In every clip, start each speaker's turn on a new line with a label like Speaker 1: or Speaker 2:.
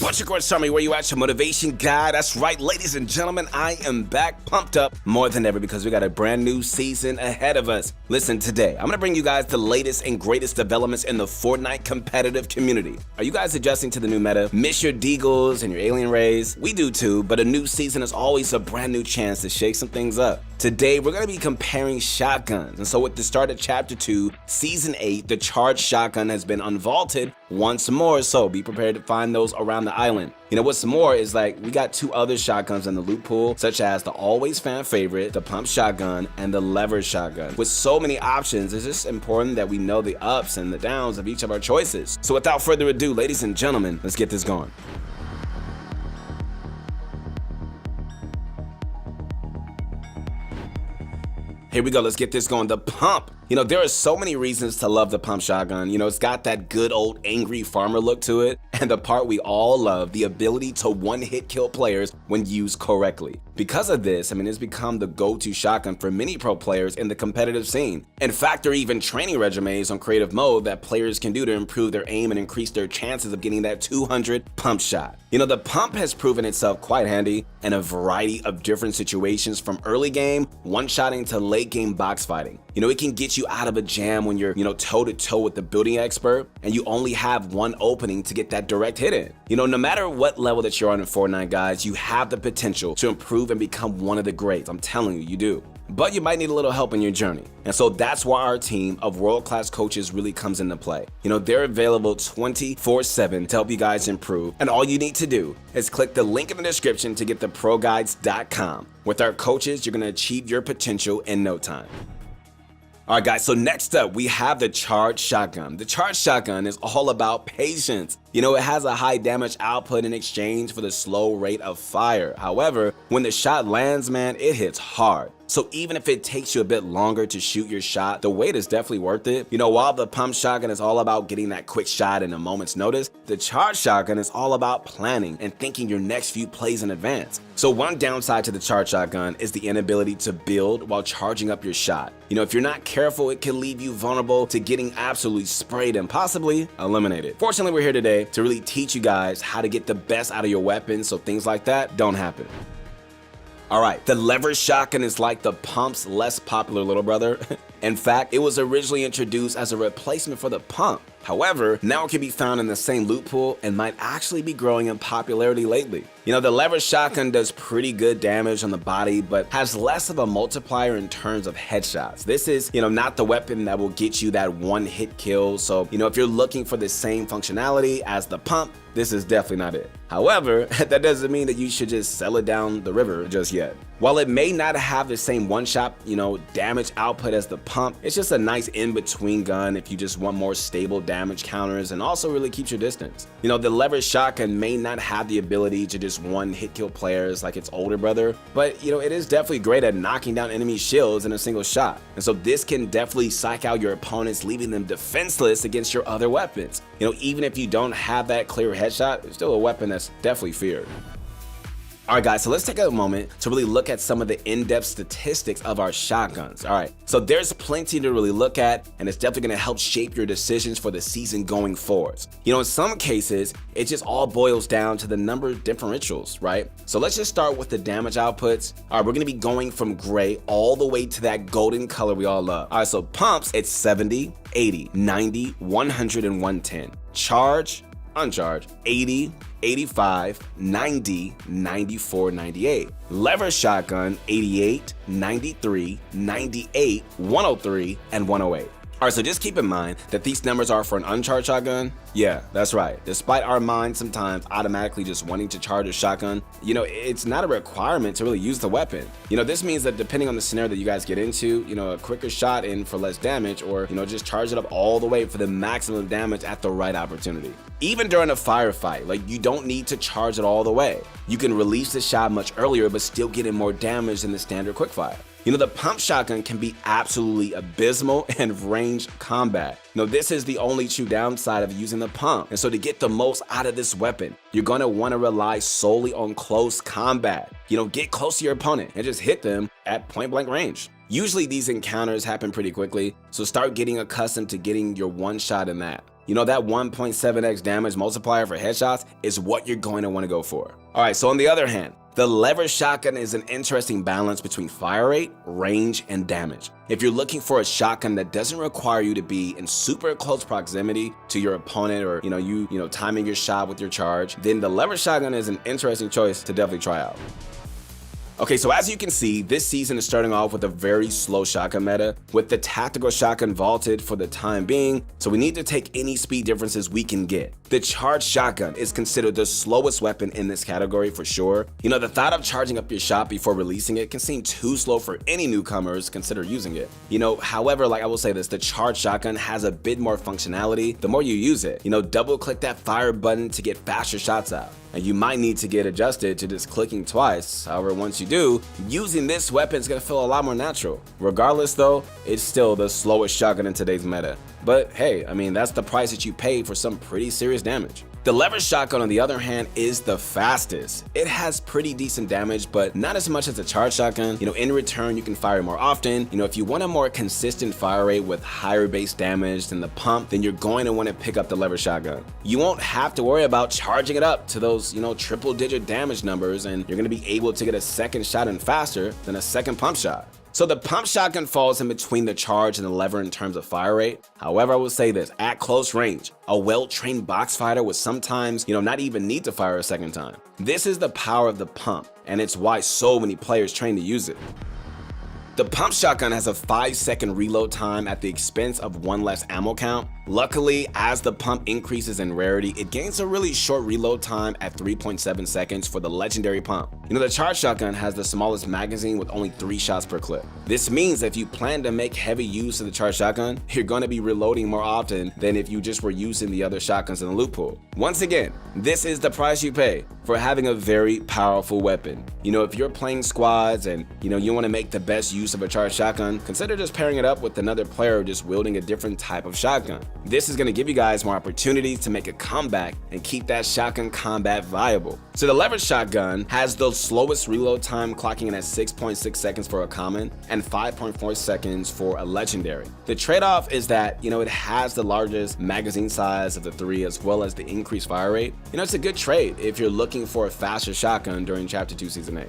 Speaker 1: What's your summary? Where you at? Your motivation guy. That's right, ladies and gentlemen. I am back, pumped up more than ever because we got a brand new season ahead of us. Listen, today I'm gonna bring you guys the latest and greatest developments in the Fortnite competitive community. Are you guys adjusting to the new meta? Miss your deagles and your alien rays? We do too, but a new season is always a brand new chance to shake some things up. Today we're gonna be comparing shotguns, and so with the start of Chapter 2, Season 8, the charged shotgun has been unvaulted once more, so be prepared to find those around the island. You know what's more is like we got two other shotguns in the loot pool, such as the always fan favorite, the pump shotgun, and the lever shotgun. With so many options, it's just important that we know the ups and the downs of each of our choices. So without further ado, ladies and gentlemen, let's get this going. Here we go, let's get this going. The pump. You know, there are so many reasons to love the pump shotgun. You know, it's got that good old angry farmer look to it. And the part we all love, the ability to one-hit kill players when used correctly. Because of this, I mean, it's become the go-to shotgun for many pro players in the competitive scene. In fact, there are even training regimens on creative mode that players can do to improve their aim and increase their chances of getting that 200 pump shot. You know, the pump has proven itself quite handy in a variety of different situations, from early game, one-shotting to late game box fighting. You know, it can get you out of a jam when you're, toe-to-toe with the building expert and you only have one opening to get that direct hit in. You know, no matter what level that you're on in Fortnite, guys, you have the potential to improve and become one of the greats. I'm telling you, you do. But you might need a little help in your journey. And so that's why our team of world-class coaches really comes into play. You know, they're available 24/7 to help you guys improve. And all you need to do is click the link in the description to get the proguides.com. With our coaches, you're gonna achieve your potential in no time. Alright guys, so next up we have the charged shotgun. The charged shotgun is all about patience. You know, it has a high damage output in exchange for the slow rate of fire. However, when the shot lands, man, it hits hard. So even if it takes you a bit longer to shoot your shot, the wait is definitely worth it. You know, while the pump shotgun is all about getting that quick shot in a moment's notice, the charged shotgun is all about planning and thinking your next few plays in advance. So one downside to the charged shotgun is the inability to build while charging up your shot. You know, if you're not careful, it can leave you vulnerable to getting absolutely sprayed and possibly eliminated. Fortunately, we're here today to really teach you guys how to get the best out of your weapon so things like that don't happen. Alright, the lever shotgun is like the pump's less popular little brother. In fact, it was originally introduced as a replacement for the pump. However, now it can be found in the same loot pool and might actually be growing in popularity lately. You know, the lever shotgun does pretty good damage on the body, but has less of a multiplier in terms of headshots. This is, not the weapon that will get you that one-hit kill. So, if you're looking for the same functionality as the pump, this is definitely not it. However, that doesn't mean that you should just sell it down the river just yet. While it may not have the same one-shot, damage output as the pump, it's just a nice in-between gun if you just want more stable damage counters and also really keeps your distance. The lever shotgun may not have the ability to just one-hit kill players like its older brother, but it is definitely great at knocking down enemy shields in a single shot. And so this can definitely psych out your opponents, leaving them defenseless against your other weapons. Even if you don't have that clear headshot, it's still a weapon that's definitely feared. Alright guys, so let's take a moment to really look at some of the in-depth statistics of our shotguns. Alright, so there's plenty to really look at, and it's definitely going to help shape your decisions for the season going forwards. In some cases, it just all boils down to the number of differentials, right? So let's just start with the damage outputs. Alright, we're going to be going from gray all the way to that golden color we all love. Alright, so pumps, it's 70, 80, 90, 100, and 110. Charge, uncharged, 80, 85, 90, 94, 98. Lever shotgun, 88, 93, 98, 103, and 108. Alright, so just keep in mind that these numbers are for an uncharged shotgun. Yeah, that's right. Despite our minds sometimes automatically just wanting to charge a shotgun, it's not a requirement to really use the weapon. This means that depending on the scenario that you guys get into, a quicker shot in for less damage, or, just charge it up all the way for the maximum damage at the right opportunity. Even during a firefight, you don't need to charge it all the way. You can release the shot much earlier but still get in more damage than the standard quickfire. The pump shotgun can be absolutely abysmal in range combat. This is the only true downside of using the pump. And so to get the most out of this weapon, you're going to want to rely solely on close combat. Get close to your opponent and just hit them at point blank range. Usually these encounters happen pretty quickly, so start getting accustomed to getting your one shot in that. You know, that 1.7x damage multiplier for headshots is what you're going to want to go for. Alright, so on the other hand, the lever shotgun is an interesting balance between fire rate, range, and damage. If you're looking for a shotgun that doesn't require you to be in super close proximity to your opponent, or you timing your shot with your charge, then the lever shotgun is an interesting choice to definitely try out. Okay, so as you can see, this season is starting off with a very slow shotgun meta, with the tactical shotgun vaulted for the time being, so we need to take any speed differences we can get. The charged shotgun is considered the slowest weapon in this category for sure. You know, the thought of charging up your shot before releasing it can seem too slow for any newcomers consider using it. You know, however, like I will say this, the charged shotgun has a bit more functionality the more you use it. You know, double click that fire button to get faster shots out. And you might need to get adjusted to just clicking twice. However, once you do, using this weapon is going to feel a lot more natural. Regardless though, it's still the slowest shotgun in today's meta. But hey, I mean, that's the price that you pay for some pretty serious damage. The lever shotgun, on the other hand, is the fastest. It has pretty decent damage, but not as much as a charged shotgun. You know, in return, you can fire more often. You know, if you want a more consistent fire rate with higher base damage than the pump, then you're going to want to pick up the lever shotgun. You won't have to worry about charging it up to those, triple-digit damage numbers, and you're going to be able to get a second shot in faster than a second pump shot. So the pump shotgun falls in between the charge and the lever in terms of fire rate. However, I will say this, at close range, a well-trained box fighter would sometimes, not even need to fire a second time. This is the power of the pump, and it's why so many players train to use it. The pump shotgun has a 5-second reload time at the expense of 1 less ammo count. Luckily, as the pump increases in rarity, it gains a really short reload time at 3.7 seconds for the legendary pump. The charged shotgun has the smallest magazine with only 3 shots per clip. This means that if you plan to make heavy use of the charged shotgun, you're going to be reloading more often than if you just were using the other shotguns in the loot pool. Once again, this is the price you pay for having a very powerful weapon. If you're playing squads and you want to make the best use of a charged shotgun, consider just pairing it up with another player just wielding a different type of shotgun. This is going to give you guys more opportunities to make a comeback and keep that shotgun combat viable. So the lever shotgun has the slowest reload time, clocking in at 6.6 seconds for a common and 5.4 seconds for a legendary. The trade-off is that, it has the largest magazine size of the 3 as well as the increased fire rate. It's a good trade if you're looking for a faster shotgun during Chapter 2 Season 8.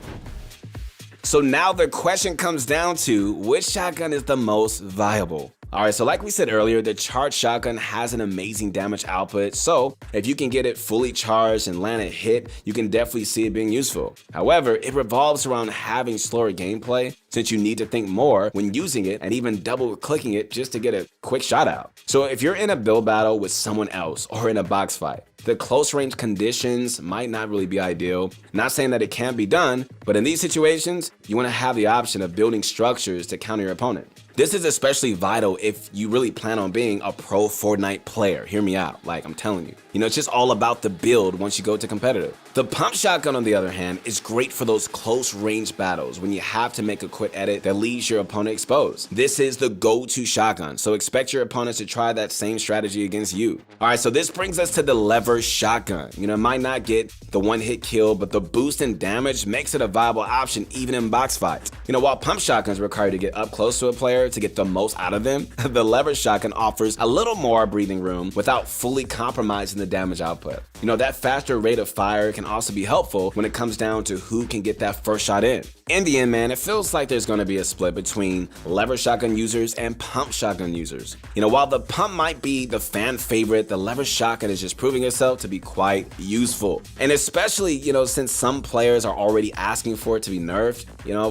Speaker 1: So now the question comes down to which shotgun is the most viable? Alright, so like we said earlier, the charged shotgun has an amazing damage output, so if you can get it fully charged and land a hit, you can definitely see it being useful. However, it revolves around having slower gameplay, since you need to think more when using it and even double clicking it just to get a quick shot out. So if you're in a build battle with someone else or in a box fight, the close range conditions might not really be ideal. Not saying that it can't be done, but in these situations, you want to have the option of building structures to counter your opponent. This is especially vital if you really plan on being a pro Fortnite player. Hear me out, like I'm telling you. It's just all about the build once you go to competitive. The pump shotgun, on the other hand, is great for those close range battles when you have to make a quick edit that leaves your opponent exposed. This is the go-to shotgun, so expect your opponents to try that same strategy against you. Alright, so this brings us to the lever shotgun. It might not get the one-hit kill, but the boost in damage makes it a viable option even in box fights. While pump shotguns require you to get up close to a player to get the most out of them, the lever shotgun offers a little more breathing room without fully compromising the damage output. That faster rate of fire can also be helpful when it comes down to who can get that first shot in. In the end, man, it feels like there's going to be a split between lever shotgun users and pump shotgun users. While the pump might be the fan favorite, the lever shotgun is just proving itself to be quite useful. And especially, since some players are already asking for it to be nerfed,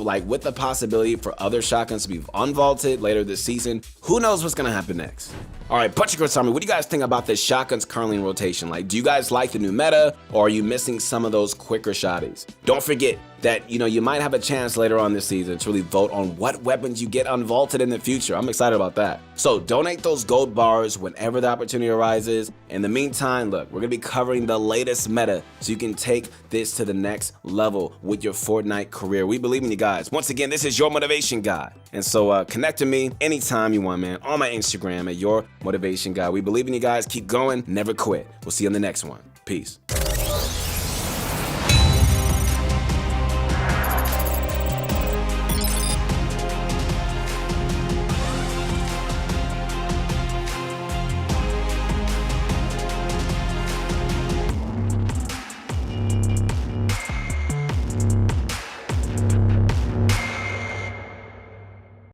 Speaker 1: like with the possibility for other shotguns to be unvaulted later this season, who knows what's going to happen next? Alright, Butchercrust Army, what do you guys think about the shotguns currently in rotation? Like, do you guys like the new meta, or are you missing some of those quicker shotties? Don't forget that, you might have a chance later on this season to really vote on what weapons you get unvaulted in the future. I'm excited about that. So donate those gold bars whenever the opportunity arises. In the meantime, look, we're going to be covering the latest meta so you can take this to the next level with your Fortnite career. We believe in you guys. Once again, this is your motivation guy. And so connect to me anytime you want, man, on my Instagram at your motivation guy. We believe in you guys. Keep going. Never quit. We'll see you on the next one. Peace.